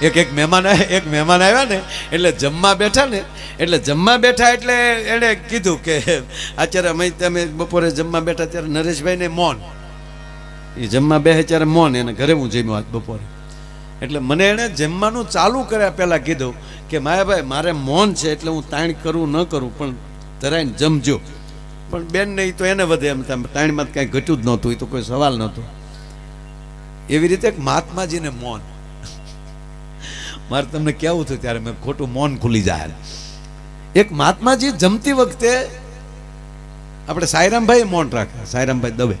એક મહેમાન આવ્યા ને એટલે જમવા બેઠા ને એટલે એણે કીધું કે અત્યારે તમે બપોરે જમવા બેઠા ત્યારે નરેશભાઈને મૌન, એ જમવા બેસે ત્યારે મૌન, એને ઘરે હું જમ્યો આજ બપોરે. એટલે મને એણે જમવાનું ચાલુ કર્યા પહેલાં કીધું કે માયાભાઈ મારે મૌન છે એટલે હું તાણ કરું ન કરું પણ ધરાઈને જમજો. પણ બેન નહીં તો એને વધે એમ તાણીમાં કાંઈ ઘટ્યું જ નહોતું, એ તો કોઈ સવાલ નહોતો. એવી રીતે એક મહાત્માજીને મૌન, મારે તમને કહેવું હતું ત્યારે મેં ખોટું મૌન ખુલી જાય. એક મહાત્માજી જમતી વખતે આપણે સાંઈરામભાઈ મૌન રાખે, સાંઈરામભાઈ દવે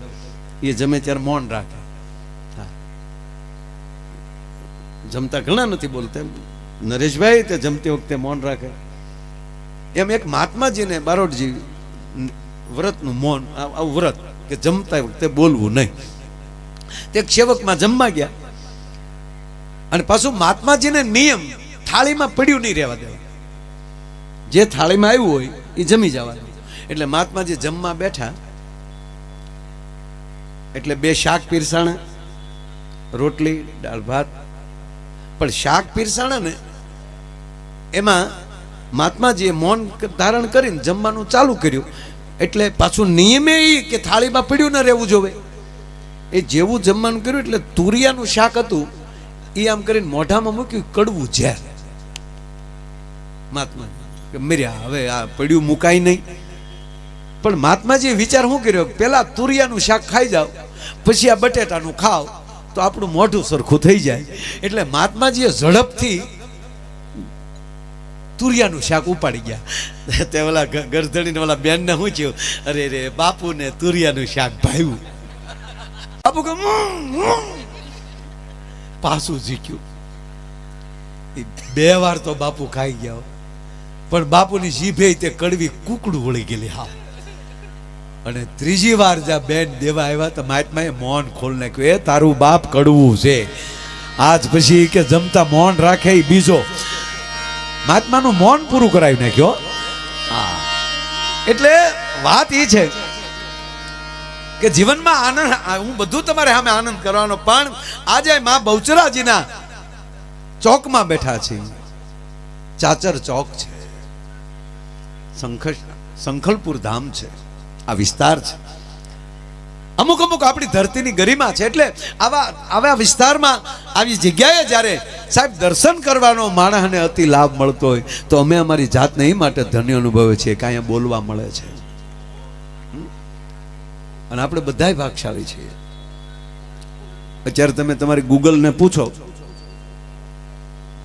એ જમે ત્યારે મૌન રાખે. હા, જમતા ઘણા નથી બોલતા, નરેશભાઈ તે જમતી વખતે મૌન રાખે. એમ એક મહાત્માજીને બારોટજી વ્રતનું મૌન, આવું વ્રત કે જમતા વખતે બોલવું નહીં. તે સેવકમાં જમવા ગયા અને પાછું મહાત્માજીને નિયમ થાળીમાં પડ્યું નહીં રહેવા દેવા, જે થાળીમાં આવ્યું હોય એ જમી જવાનું. એટલે મહાત્માજી જમવા બેઠા એટલે 2 શાક પીરસાણા, રોટલી દાળ ભાત. પણ શાક પીરસાણા ને એમાં મહાત્માજીએ મૌન ધારણ કરીને જમવાનું ચાલુ કર્યું. એટલે પાછું નિયમે એ કે થાળીમાં પડ્યું ન રહેવું જોવે. એ જેવું જમવાનું કર્યું એટલે તુરિયાનું શાક હતું એ આમ કરીને મોઢામાં મૂક્યું, કડવું ઝેર. મહાત્માજી કે મર્યા, હવે આ પડ્યું મુકાય નહીં. પણ મહાત્માજીએ વિચાર શું કર્યો, પેલા તુરિયાનું શાક ખાઈ જાવ પછી આ બટેટાનું ખાવ તો આપણું મોઢું સરખું થઈ જાય. એટલે મહાત્માજીએ ઝડપથી તુરિયાનું શાક ઉપાડી ગયા. તે ઓલા ગરધણીને ઓલા બેનને શું થયું, અરે રે બાપુને તુરિયાનું શાક ભાવ્યું. બાપુ કે પાછું જીક્યું. 2 વાર તો બાપુ ખાઈ ગયા, પણ બાપુની જીભે તે કડવી કુકડું વળી ગયેલી. હા, અને 3જી વાર જ્યાં બેન દેવા આવ્યા તો મહાત્માએ મૌન ખોલ નાખ્યું, એ તારું બાપ કડવું છે, આજ પછી કે જમતા મૌન રાખે એ બીજો. મહાત્માનું મૌન પૂરું કરાવી નાખ્યો. હા, એટલે વાત એ છે કે જીવનમાં આનંદ, હું બધું તમારે સામે આનંદ કરવાનો, પણ આજે મા બહુચરાજીના ચોકમાં બેઠા છે. ચાચર ચોક છે, સંખલપુર ધામ છે, આ વિસ્તાર છે. અમુક આપણી ધરતીની ગરિમા છે. એટલે આવા વિસ્તારમાં આવી જગ્યાએ જ્યારે સાહેબ દર્શન કરવાનો માણસને અતિ લાભ મળતો હોય તો અમે અમારી જાતને એ માટે ધન્ય અનુભવે છીએ કે અહીંયા બોલવા મળે છે. અને આપણે બધાય ભાગશાળી છીએ. અત્યારે તમે તમારી ગૂગલને પૂછો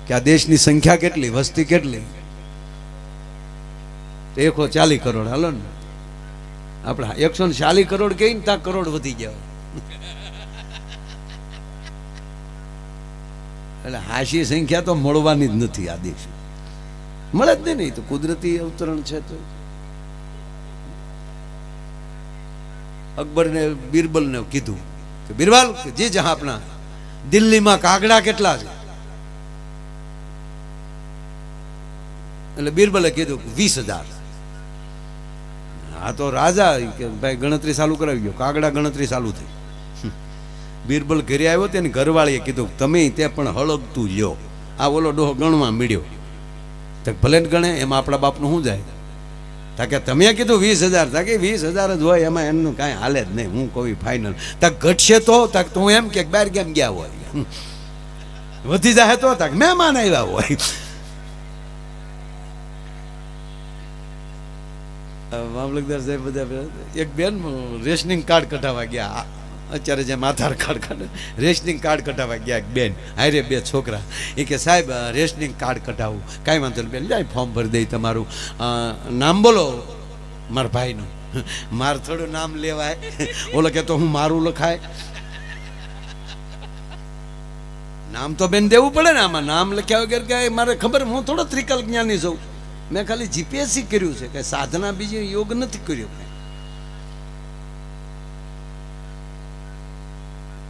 કે આ દેશની સંખ્યા કેટલી, વસ્તી કેટલી, 140 કરોડ. હાલો ને, આપણે 140 કરોડ કહીને ત્યાં કરોડ વધી ગયા. એટલે હાશી સંખ્યા તો મળવાની જ નથી. આ દેશ મળે જ નહીં, તો કુદરતી અવતરણ છે. તો અકબર ને બિરબલ ને કીધું કે બિરબલ જે જહાં આપણા દિલ્હીમાં કાગડા કેટલા છે? એટલે બિરબલે કીધું 20,000. આ તો રાજા કે ભાઈ ગણતરી ચાલુ કરાવી ગયો, કાગડા ગણતરી ચાલુ થઈ. બિરબલ ઘરે આવ્યો તેની ઘરવાળીએ કીધું તમે તે પણ હળગતું લ્યો. આ ઓલો ડોહો ગણવા મીડ્યો. તો ભલે ને ગણે, એમાં આપણા બાપનું શું જાય? તાકે તમે કીધું 20,000, તાકે 20,000 જ હોય, એમાં એમનું કાંઈ હાલે જ નહીં. હું કહું ફાઇનલ. તાક ઘટશે તો તાક તું એમ કે બહાર કેમ ગયા હોય, વધી જાય તો તાક મહેમાન આવ્યા હોય. મામલતદાર સાહેબ બધા એક બેન રેશનિંગ કાર્ડ કઢાવવા ગયા. અત્યારે જેમ આધાર કાર્ડ કાઢે, રેશનિંગ કાર્ડ કઢાવવા ગયા એક બેન, હારે 2 છોકરા. એ કે સાહેબ રેશનિંગ કાર્ડ કઢાવું. કાંઈ વાંધો નહીં બેન, જાય ફોર્મ ભરી દઈ, તમારું નામ બોલો મારા ભાઈનું. મારે થોડું નામ લેવાય, ઓલો કે તો હું મારું લખાય. નામ તો બેન દેવું પડે ને. આમાં નામ લખ્યા વગર કે મારે ખબર, હું થોડો ત્રિકલ જ્ઞાની છું. મેં ખાલી જીપીએસસી કર્યું છે, કે સાધના બીજી યોગ નથી કર્યો.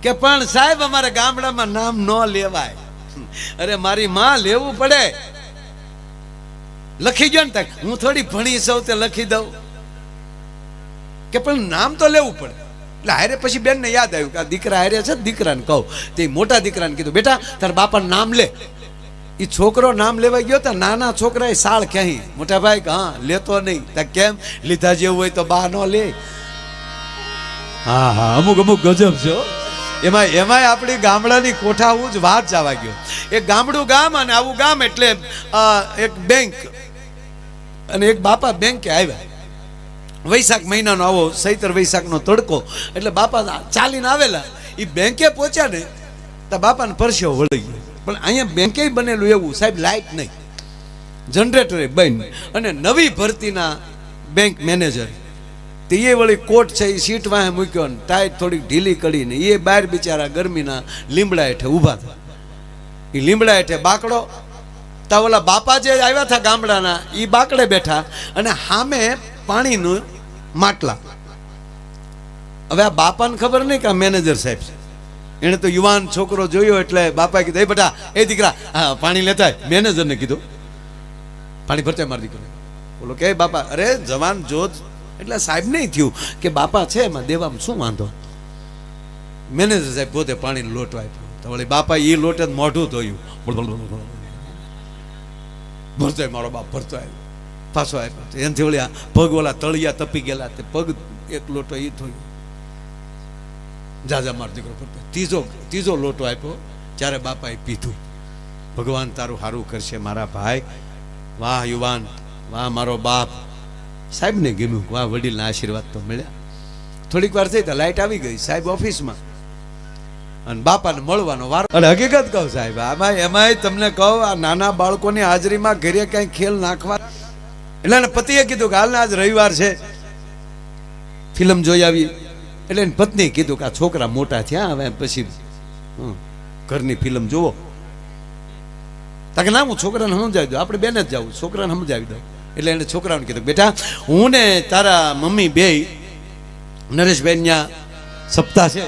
કે પણ સાહેબ અમારે ગામડામાં નામ ન લેવાય. અરે મારી માં લેવું પડે. લખી ગયો ને, હું થોડી ભણી સૌ તે લખી દઉં. કે પણ નામ તો લેવું પડે. એટલે હારે પછી બેન ને યાદ આવ્યું કે આ દીકરા હારે છે, દીકરાને કહું. તે મોટા દીકરાને કીધું બેટા તારા બાપાનું નામ લે. એ છોકરો નામ લેવા ગયો તો નાના છોકરા એ સાળ ક્યાંય મોટા ભાઈ હા લેતો નહીં તા કેમ લીધા જેવું હોય તો બા ન લે. હા હા અમુક અમુક ગજબ છે એમાંય આપણી ગામડાની કોઠાવું જ વાત જવા ગયો. એક ગામડું ગામ અને આવું ગામ એટલે એક બેંક અને એક બાપા બેંકે આવ્યા. વૈશાખ મહિનાનો આવો સૈતર વૈશાખનો તડકો એટલે બાપા ચાલીને આવેલા. એ બેંકે પહોંચ્યા ને તો બાપાને પરસેવો વળી ગયો. પણ અહીંયા બેંકે બનેલું એવું સાહેબ લાઇટ નહીં, જનરેટરે બંધ અને નવી ભરતીના બેંક મેનેજર તે વળી કોટ છે એ સીટ વાહે મૂક્યો ને ટાઈટ થોડીક ઢીલી કરીને એ બહાર બિચારા ગરમીના લીમડા હેઠે ઊભા હતા. એ લીમડા હેઠે બાકડો તા ઓલા બાપા જે આવ્યા હતા ગામડાના એ બાકડે બેઠા અને સામે પાણીનું માટલા. હવે આ બાપાને ખબર નહીં કે આ મેનેજર સાહેબ છે. એને તો યુવાન છોકરો જોયો એટલે બાપાએ કીધું એ બેટા એ દીકરા હા પાણી લેતા મેનેજરને કીધું પાણી ભરતા મારી દીકરો. બોલો કે બાપા અરે જવાન જોત એટલે સાહેબ નહીં થયું કે બાપા છે એમાં દેવામાં શું વાંધો. મેનેજર સાહેબ પોતે પાણી લોટ આપ્યો તો વળી બાપા એ લોટે મોઢું ધોયું ભરતો મારો બાપ ભરતો આવ્યો પાછો આપ્યો એનાથી વળી પગ ઓલા તળિયા તપી ગયેલા તે પગ એક લોટો એ ધોયું. જાજા મારો દીકરો ભરતો ત્રીજો લોટો આપ્યો ત્યારે બાપાએ પીધું. ભગવાન તારું સારું કરશે મારા ભાઈ. વાહ યુવાન વાહ મારો બાપ. સાહેબને ગમ્યું વાહ વડીલના આશીર્વાદ તો મળ્યા. થોડીક વાર થઈ તો લાઈટ આવી ગઈ સાહેબ ઓફિસમાં અને બાપાને મળવાનો વાર. અને હકીકત કહું સાહેબ આમાં એમાંય તમને કહું આ નાના બાળકોની હાજરીમાં ઘરે કઈ ખેલ નાખવા એટલે એને પતિએ કીધું કે હાલને આજ રવિવાર છે ફિલ્મ જોઈ આવી. એટલે એની પત્નીએ કીધું કે આ છોકરા મોટા થયા હવે પછી ઘરની ફિલ્મ જોવો. તાકે ના હું છોકરાને સમજાવી દઉં આપણે બેને જ જાવું છોકરાને સમજાવી દઉં. એટલે એને છોકરાઓને કીધું બેટા હું ને તારા મમ્મી બે નરેશભાઈ ત્યાં સપ્તાહ છે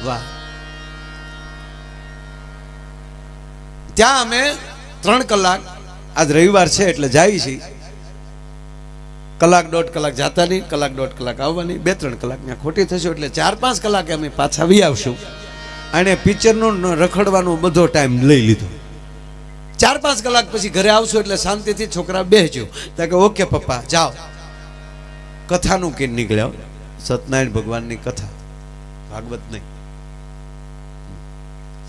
વાહ ત્યાં અમે 3 કલાક આજ રવિવાર છે એટલે જાય છે. કલાક 1.5 કલાક જાતા નહીં, કલાક 1.5 કલાક આવવાની, 2-3 કલાક ત્યાં ખોટી થશે એટલે 4-5 કલાકે અમે પાછા વી આવશું. અને પિક્ચરનો રખડવાનો બધો ટાઈમ લઈ લીધો. 4-5 કલાક પછી ઘરે આવશું એટલે શાંતિથી છોકરા બેસજો. તો કે ઓકે પપ્પા જાઓ. કથાનું કે નીકળ્યા સત્યનારાયણ ભગવાનની કથા ભાગવત નહીં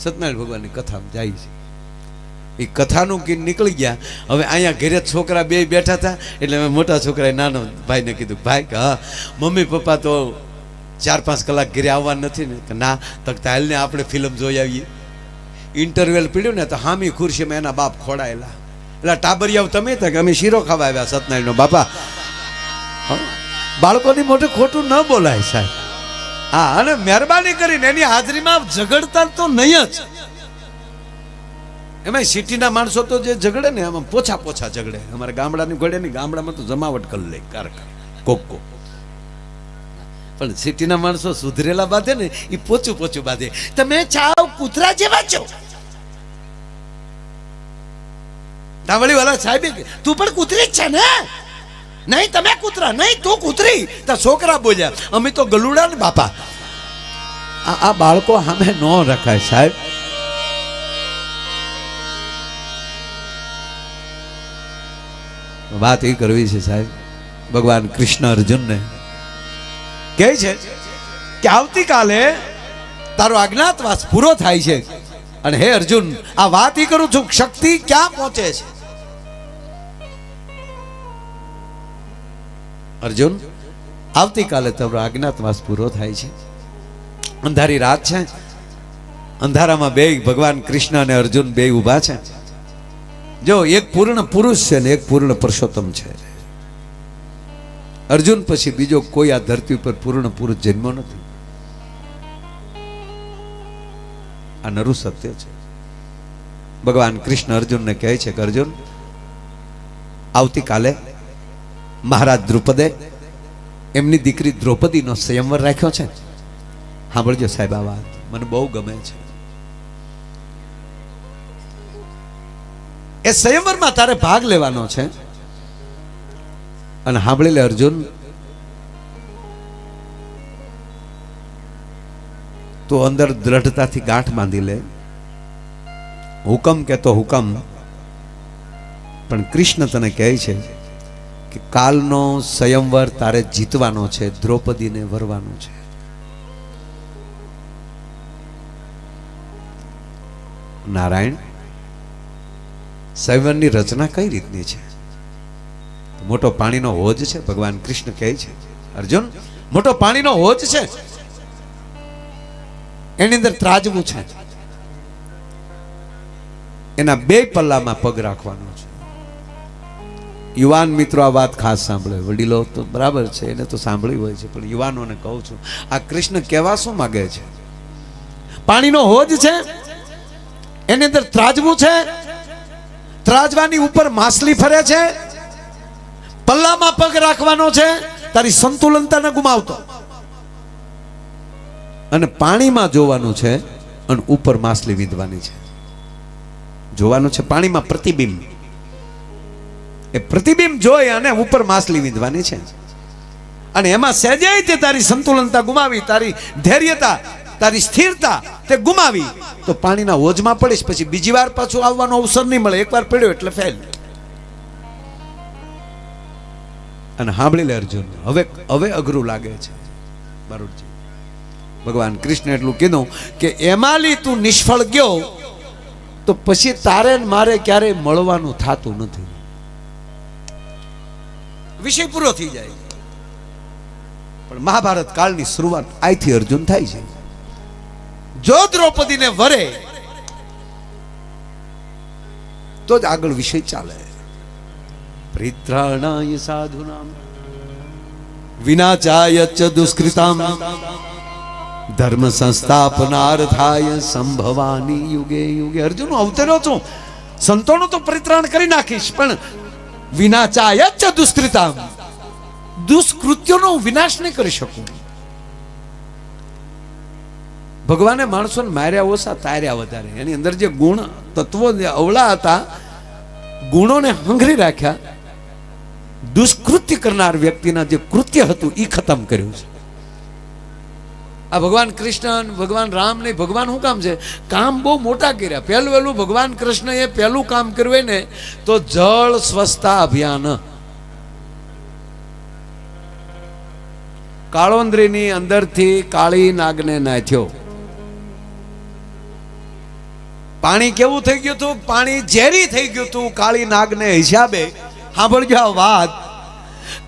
સત્યનારાયણ ભગવાનની કથા જાય છે. એ કથાનું કી નીકળી ગયા. હવે અહીંયા ઘરે છોકરા બે બેઠા હતા એટલે મેં મોટા છોકરાએ નાનો ભાઈને કીધું ભાઈ કે હા મમ્મી પપ્પા તો 4-5 કલાક ઘરે આવવા નથી ને કે ના તો હાલને આપણે ફિલ્મ જોઈ આવીએ. ઇન્ટરવેલ પીડ્યું ને તો હામી ખુરશીમાં એના બાપ ખોડાયેલા. એટલે ટાબરિયાઓ તમે હતા કે અમે શીરો ખાવા આવ્યા સત્યનારાયણનો બાપા. બાળકોની મોટે ખોટું ન બોલાય સાહેબ. હા અને મહેરબાની કરીને એની હાજરીમાં ઝઘડતા તો નહીં જ. એમાં સિટીના માણસો તો જે ઝઘડે ને આમાં પોછા ઝઘડે. અમારે ગામડાની ઘોડે નહીં ગામડામાં તો જમાવટ કરી લે કારકા કોકો. પણ સિટીના માણસો સુધરેલા બાંધે ને એ પોચું બાંધે. તમે ચાવ કૂતરા જેવા છો. ધાવળી વાળા સાહેબ તું પણ કૂતરી જ છે ને. નહીં તમે કૂતરા નહીં તું કૂતરી. તો છોકરા બોલ્યા અમે તો ગલુડા ને બાપા. આ બાળકો સામે ન રખાય સાહેબ. વાત એ કરવી છે સાહેબ. ભગવાન કૃષ્ણ અર્જુનને કહે છે કે આવતીકાલે તારો અજ્ઞાતવાસ પૂરો થાય છે અને હે અર્જુન આ વાત એ કરું છું શક્તિ ક્યાં પહોંચે છે. અર્જુન આવતીકાલે તારો અજ્ઞાતવાસ પૂરો થાય છે. અંધારી રાત છે. અંધારામાં બે ભગવાન કૃષ્ણ અને અર્જુન બે ઊભા છે. જો એક પૂર્ણ પુરુષ છે ને એક પૂર્ણ પુરુષોત્તમ છે. અર્જુન પછી બીજો કોઈ આ ધરતી ઉપર પૂર્ણ પુરુષ જન્મ નથી. આ નરું સત્ય છે. ભગવાન કૃષ્ણ અર્જુનને કહે છે કે અર્જુન આવતીકાલે મહારાજ દ્રુપદે એમની દીકરી દ્રૌપદીનો સ્વયંવર રાખ્યો છે. સાંભળજો સાહેબ આ વાત મને બહુ ગમે છે. એ સ્વયંવરમાં તારે ભાગ લેવાનો છે. અને સાંભળી લે અર્જુન, તો અંદર દ્રઢતાથી ગાંઠ બાંધી લે. હુકમ કહેતો હુકમ, પણ કૃષ્ણ તને કહે છે કે કાલનો સ્વયંવર તારે જીતવાનો છે, દ્રૌપદીને વરવાનો છે. નારાયણ, સ્વયંવરની રચના કઈ રીતની છે? મોટો પાણીનો હોજ છે. ભગવાન કૃષ્ણ કહે છે, અર્જુન મોટો પાણીનો હોજ છે, એની અંદર ત્રાજવું છે, એના બે પલ્લામાં પગ રાખવાનો છે. યુવાન મિત્રો આ વાત ખાસ સાંભળે. વડીલો તો બરાબર છે, એને તો સાંભળી હોય છે, પણ યુવાનોને કહું છું, આ કૃષ્ણ કહેવા શું માગે છે? પાણીનો હોજ છે, એની અંદર ત્રાજવું છે, ત્રાજવાની ઉપર માછલી ફરે છે, પલ્લામાં પગ રાખવાનો છે, તારી સંતુલનતા ન ગુમાવતો, અને પાણીમાં જોવાનું છે, અને ઉપર માછલી વીંધવાની છે. જોવાનું છે પાણીમાં પ્રતિબિંબ, એ પ્રતિબિંબ જોઈ અને ઉપર માછલી વીંધવાની છે. અને એમાં સહેજે તે તારી સંતુલનતા ગુમાવી, તારી ધૈર્યતા, તારી સ્થિરતા તે ગુમાવી, તો પાણીના હોજમાં પડીશ, પછી બીજી વાર પાછું આવવાનો અવસર નહીં મળે. એકવાર પડ્યો એટલે ફેલ. અને સાંભળી લે અર્જુન, હવે અઘરું લાગે છે બારોટજી. ભગવાન કૃષ્ણ એટલું કીધું કે એમાંલી તું નિષ્ફળ ગયો તો પછી તારે મારે ક્યારેય મળવાનું થતું નથી. વિષય પૂરો થઈ જાય. પણ મહાભારત કાળની શરૂઆત આથી અર્જુન થાય છે. જો દ્રૌપદીને વરે તો જ આગળ વિષય ચાલે. પરિત્રાણાય સાધુનામ વિનાચાય ચ દુષ્કૃતામ ધર્મ સંસ્થાપનાર્થાય સંભવાની યુગે યુગે. અર્જુન અવતર્યો છું, સંતોનું તો પરિત્રાણ કરી નાખીશ, પણ વિનાચાય ચ દુષ્કૃતામ, દુષ્કૃત્યોનો વિનાશ નહીં કરી શકું. ભગવાને માણસોને માર્યા ઓછા, તાર્યા વધારે. એની અંદર જે ગુણ તત્વો અવળા હતા, ગુણોને હંગરી રાખ્યા. દુષ્કૃત્ય કરનાર વ્યક્તિના જે કૃત્ય હતું એ ખતમ કર્યું છે. આ ભગવાન કૃષ્ણ, ભગવાન રામ ને ભગવાન શું કામ છે? કામ બહુ મોટા કર્યા. પહેલું ભગવાન કૃષ્ણ એ પહેલું કામ કર્યું ને તો જળ સ્વચ્છતા અભિયાન. કાળોંદરીની અંદરથી કાળી નાગને નાથ્યો. પાણી કેવું થઈ ગયું હતું? પાણી ઝેરી થઈ ગયું હતું કાળી નાગને હિસાબે. સાંભળજો આ વાત.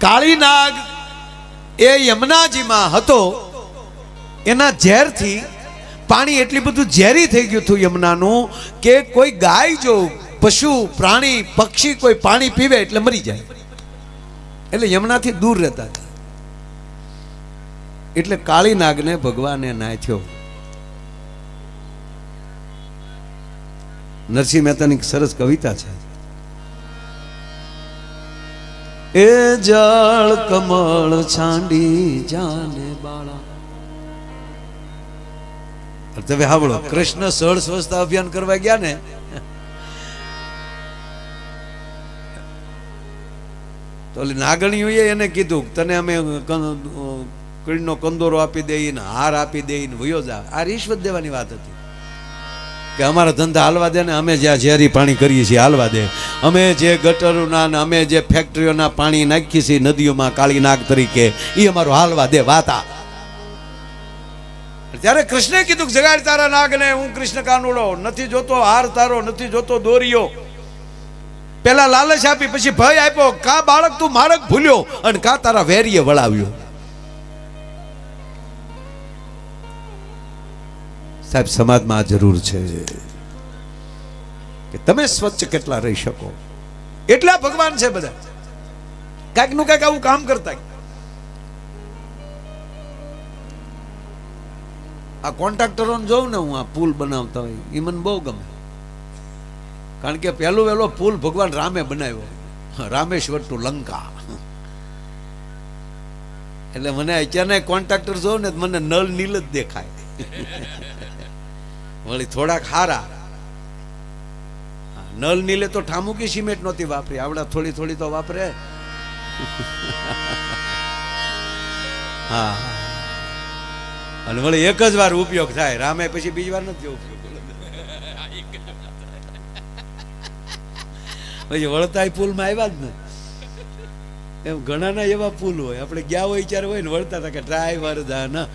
કાળી નાગ એ યમુનાજીમાં હતો, એના ઝેરથી પાણી એટલી બધું ઝેરી થઈ ગયું હતું યમુનાનું કે કોઈ ગાય જો પશુ પ્રાણી પક્ષી કોઈ પાણી પીવે એટલે મરી જાય. એટલે યમુનાથી દૂર રહેતા હતા. એટલે કાળી નાગને ભગવાને નાથ્યો. નરસિંહ મહેતાની સરસ કવિતા છે, એ જળ કમળ છાંડી જાને બાળા. તમે સાંભળો, કૃષ્ણ સળ સ્વચ્છતા અભિયાન કરવા ગયા ને, તો નાગણીઓએ એને કીધું તને અમે કીડીનો કંદોરો આપી દઈને, હાર આપી દઈને વયો જા. આ રિશ્વત દેવાની વાત હતી કે અમારા ધંધા હાલવા દે ને, અમે જ્યાં ઝેરી પાણી કરીએ છીએ હાલવા દે, અમે જે ગટરોના ને અમે જે ફેક્ટરીઓના પાણી નાખીએ છીએ નદીઓમાં કાળી નાગ તરીકે, એ અમારું હાલવા દે વાતા. ત્યારે કૃષ્ણે કીધું કે જગાડ તારા નાગને, હું કૃષ્ણ કાનુડો, નથી જોતો હાર તારો, નથી જોતો દોરીઓ. પેલા લાલચ આપી, પછી ભય આપ્યો. કા બાળક તું માર્ગ ભૂલ્યો અને કા તારા વેરીએ વળાવ્યો. સાહેબ, સમાજમાં આ જરૂર છે કે તમે સ્વચ્છ કેટલા રહી શકો. એટલા ભગવાન છે બધા, કાંઈક નું કાંઈક આવું કામ કરતા. આ કોન્ટ્રાક્ટરોને જોઉં ને હું, આ પુલ બનાવતા હોય એ મને બહુ ગમે. કારણ કે પહેલો પુલ ભગવાન રામે બનાવ્યો, રામેશ્વર ટુ લંકા. એટલે મને અત્યારના કોન્ટ્રાક્ટર જોઉં ને મને નળ નીલ જ દેખાય. વળી થોડાક હારા નળ નીલે તો ઠામુકી સિમેન્ટ નહોતી વાપરી, આવડા થોડી થોડી તો વાપરે. હા, અને વળી એક જ વાર ઉપયોગ થાય, રામે પછી બીજી વાર નથી ઉપયોગ. પછી વળતા પુલમાં આવ્યા જ ને, એમ ઘણાના એવા પુલ હોય, આપણે ગયા હોય ત્યારે હોય ને વળતા હતા કે ડ્રાઈવર ના.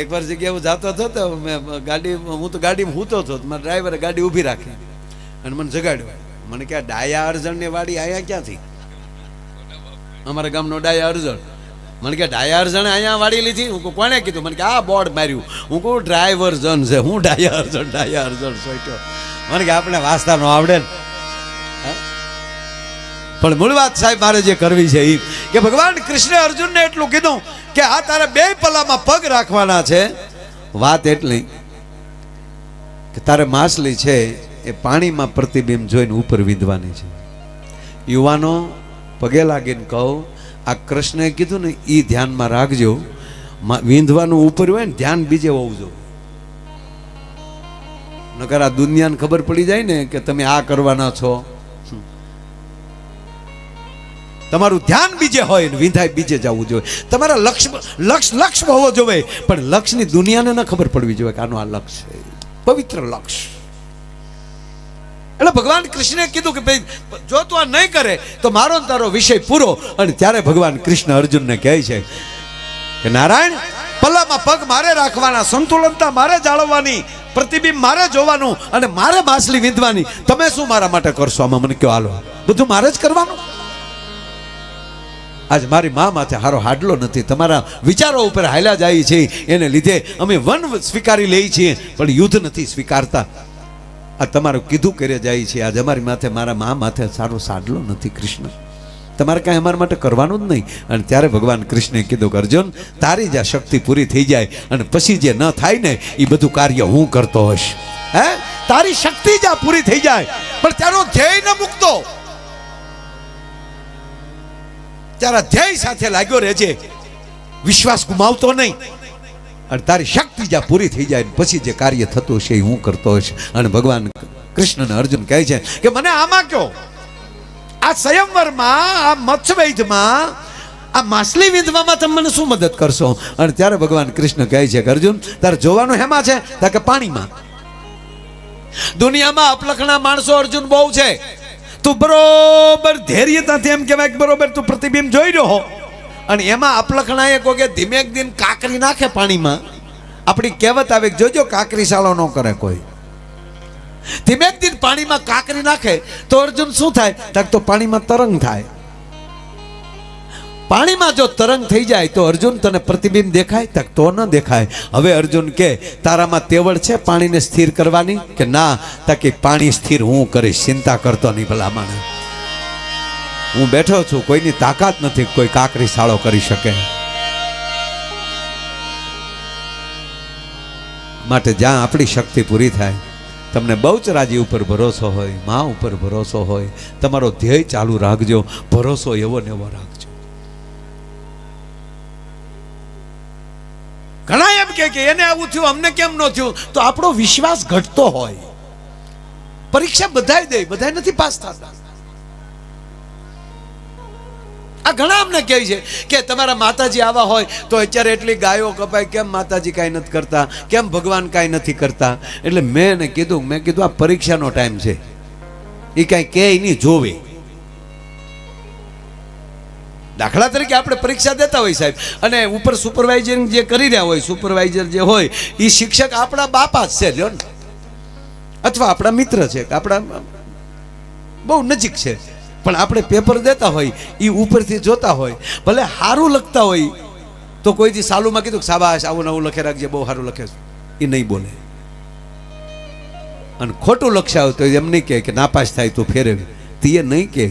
એકવાર જગ્યા હું જતો હતો તો મેં ગાડી, હું તો ગાડીમાં હૂતો હતો, મારા ડ્રાઈવરે ગાડી ઊભી રાખી અને મને જગાડ્યો. મને કે ડાયા અરજણની વાડી અહીંયા ક્યાંથી? અમારા ગામનો ડાયા અરજણ. મને કે ડાયા અરજણે અહીંયા વાડી લીધી? હું કહું કોને કીધું? મને કે આ બોર્ડ માર્યું. હું કહું ડ્રાઈવર જન છે, હું ડાયા અરજણ સોચ્યો. મને કે આપણે વાંચતા ન આવડે ને. પણ મૂળ વાત સાહેબ મારે જે કરવી છે એ કે ભગવાન કૃષ્ણે અર્જુનને એટલું કીધું કે આ તારે બે પલ્લામાં પગ રાખવાના છે. વાત એટલી કે તારે માછલી છે એ પાણીમાં પ્રતિબિંબ જોઈને ઉપર વિંધવાની છે. યુવાનો પગે લાગીને કહું, આ કૃષ્ણએ કીધું ને એ ધ્યાનમાં રાખજો. વિંધવાનું ઉપર હોય ને ધ્યાન બીજે હોવું જોઈએ. નકર આ દુનિયાને ખબર પડી જાય ને કે તમે આ કરવાના છો, તમારું ધ્યાન બીજે હોય ને વિંધાય બીજે જવું જોઈએ. તમારા લક્ષ્ય હોવો જોઈએ, પણ લક્ષ્યની દુનિયાને ન ખબર પડવી જોઈએ કે આનું આ લક્ષ્ય છે, પવિત્ર લક્ષ્ય. એટલે ભગવાન કૃષ્ણે કીધું કે ભાઈ જો તું આ નહીં કરે તો મારો ને તારો વિષય પૂરો. અને ત્યારે ભગવાન કૃષ્ણ અર્જુનને કહે છે કે નારાયણ, પલ્લામાં પગ મારે રાખવાના, સંતુલનતા મારે જાળવવાની, પ્રતિબિંબ મારે જોવાનું અને મારે માછલી વિંધવાની. તમે શું મારા માટે કરશો? આમાં મને કહો. હાલો, બધું મારે જ કરવાનું. આજ મારી મા માથે હારો હાડલો નથી, તમારા વિચારો ઉપર હાલ્યા જાય છે, એને લીધે અમે વન સ્વીકારી લઈએ છીએ પણ યુદ્ધ નથી સ્વીકારતા. આ તમારું કીધું કરે જાય છે. આજ અમારી માથે, મારા મા માથે સારો સાડલો નથી. કૃષ્ણ, તમારે કાંઈ અમારા માટે કરવાનું જ નહીં. અને ત્યારે ભગવાન કૃષ્ણે કીધું કે અર્જુન, તારી જ આ શક્તિ પૂરી થઈ જાય અને પછી જે ન થાય ને એ બધું કાર્ય હું કરતો હોઈશ. હે, તારી શક્તિ જ આ પૂરી થઈ જાય પણ તારો ધ્યેય ન મૂકતો, તારા ધ્યેય સાથે લાગ્યો રહેજે, વિશ્વાસ ગુમાવતો નહીં. અને તારી શક્તિ જ્યાં પૂરી થઈ જાય પછી જે કાર્ય થતું હશે એ હું કરતો હશે. અને ભગવાન કૃષ્ણ ને અર્જુન કહે છે કે મને આમાં કયો, આ સ્વયંવરમાં, આ મત્સ્યવૈધમાં, આ માછલી વિંધવામાં તમે મને શું મદદ કરશો? અને ત્યારે ભગવાન કૃષ્ણ કહે છે કે અર્જુન, તારે જોવાનું હેમાં છે? કે પાણીમાં. દુનિયામાં અપલખણા માણસો અર્જુન બહુ છે. તું બરોબર ધૈર્યતાથી એમ કહેવાય કે બરોબર તું પ્રતિબિંબ જોઈ રહ્યો હો, અને એમાં અપલખણા એ કોઈ ધીમે એક દિન કાંકરી નાખે પાણીમાં. આપણી કહેવત આવે કે જોજો કાંકરી સાળો ન કરે કોઈ. ધીમે એક દિન પાણીમાં કાંકરી નાખે તો અર્જુન શું થાય? તો પાણીમાં તરંગ થાય. પાણીમાં જો તરંગ થઈ જાય તો અર્જુન તને પ્રતિબિંબ દેખાય? તો ન દેખાય. હવે અર્જુન કે તારામાં તેવડ છે પાણીને સ્થિર કરવાની? કે ના. કે પાણી સ્થિર હું કરીશ, ચિંતા કરતો નહીં. ભલા માણસ, હું બેઠો છું, કોઈની તાકાત નથી કોઈ કાંકરી સાળો કરી શકે. માટે જ્યાં આપણી શક્તિ પૂરી થાય, તમને બહુચરાજી ઉપર ભરોસો હોય, મા ઉપર ભરોસો હોય, તમારો ધ્યેય ચાલુ રાખજો, ભરોસો એવો ને એવો રાખજો. ઘણા એમ કે એને આવું થયું, અમને કેમ ન થયું? તો આપણો વિશ્વાસ ઘટતો હોય. પરીક્ષા બધાય દે, બધાય નથી પાસ થતા. આ ઘણા અમને કહે છે કે તમારા માતાજી આવા હોય તો અત્યારે એટલી ગાયો કપાય, કેમ માતાજી કાંઈ નથી કરતા, કેમ ભગવાન કાંઈ નથી કરતા? એટલે મેં કીધું આ પરીક્ષાનો ટાઈમ છે, એ કાંઈ કહે નહીં, જોવે. દાખલા તરીકે આપણે પરીક્ષા દેતા હોય સાહેબ, અને ઉપર સુપરવાઇઝર જે કરી રહ્યા હોય, સુપરવાઇઝર જે હોય એ શિક્ષક આપણા બાપા જ છે, લ્યો ને, અથવા આપણા મિત્ર છે, આપણા બહુ નજીક છે. પણ આપણે પેપર દેતા હોય એ ઉપરથી જોતા હોય, ભલે સારું લખતા હોય તો કોઈથી સાલુમાં કીધું શાબાશ આવું નવું લખે રાખજે, બહુ સારું લખે, એ નહીં બોલે. અને ખોટું લક્ષાવ તો એમ નહીં કે નાપાસ થાય તો ફેરવે, તે નહીં કે,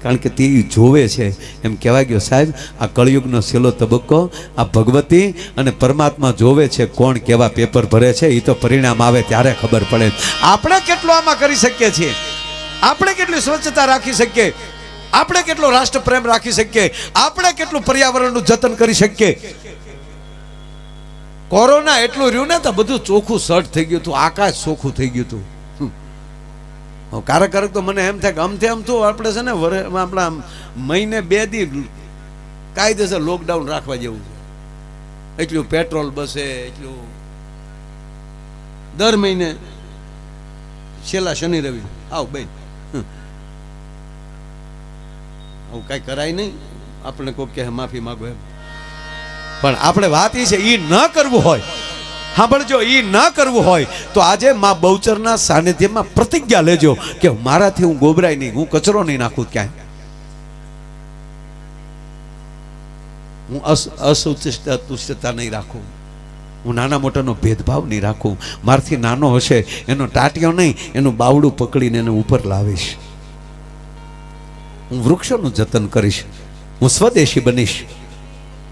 કારણ કે તે જોવે છે. એમ કહેવાય ગયો સાહેબ, આ કળયુગનો છેલ્લો તબક્કો, આ ભગવતી અને પરમાત્મા જોવે છે કોણ કેવા પેપર ભરે છે. એ તો પરિણામ આવે ત્યારે ખબર પડે. આપણે કેટલું આમાં કરી શકીએ છીએ, આપણે કેટલી સ્વચ્છતા રાખી શકીએ, આપણે કેટલો રાષ્ટ્ર પ્રેમ રાખી શકીએ, આપણે કેટલું પર્યાવરણનું જતન કરી શકીએ. કોરોના એટલું રહ્યું ને તો બધું ચોખ્ખું સટ થઈ ગયું હતું, આકાશ ચોખ્ખું થઈ ગયું હતું. કારક તો મને એમ થાય કે આમથી આમ તો આપણે છે ને આપણા મહિને 2 દી કાયદેસર લોકડાઉન રાખવા જેવું છે. એટલું પેટ્રોલ બસે, એટલું દર મહિને છેલ્લા શનિ રવિ આવ બેન આવું કાંઈ કરાય નહીં. આપણે કોઈ કહે માફી માગો એમ, પણ આપણે વાત એ છે એ ન કરવું હોય. હા પણ જો એ ન કરવું હોય તો આજે માં બહુચરના સાનિધ્યમાં પ્રતિજ્ઞા લેજો કે મારાથી હું ગોબરાય નહીં, હું કચરો નહીં નાખું ક્યાંય, હું અતુષ્ટતા નહીં રાખું, હું નાના મોટાનો ભેદભાવ નહીં રાખું. મારથી નાનો હશે એનો ટાટિયો નહીં, એનું બાવડું પકડીને એને ઉપર લાવીશ. હું વૃક્ષોનું જતન કરીશ, હું સ્વદેશી બનીશ,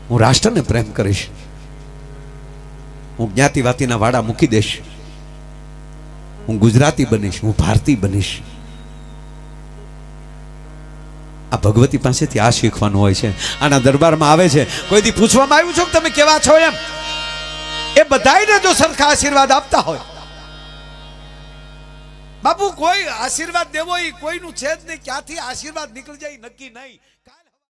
હું રાષ્ટ્રને પ્રેમ કરીશ, હું જ્ઞાતિવાતીના વાડા મૂકી દઈશ, હું ગુજરાતી બનીશ, હું ભારતીય બનીશ. આ ભગવતી પાસેથી આ શીખવાનું હોય છે. આના દરબારમાં આવે છે, કોઈ દી પૂછવામાં આવ્યું છે કે તમે કેવા છો એમ? એ બધાયને જો સરખા આશીર્વાદ આપતા હોય બાપુ, કોઈ આશીર્વાદ દેવો એ કોઈનું છે જ નહીં. ક્યાંથી આશીર્વાદ નીકળી જાય નક્કી નહીં.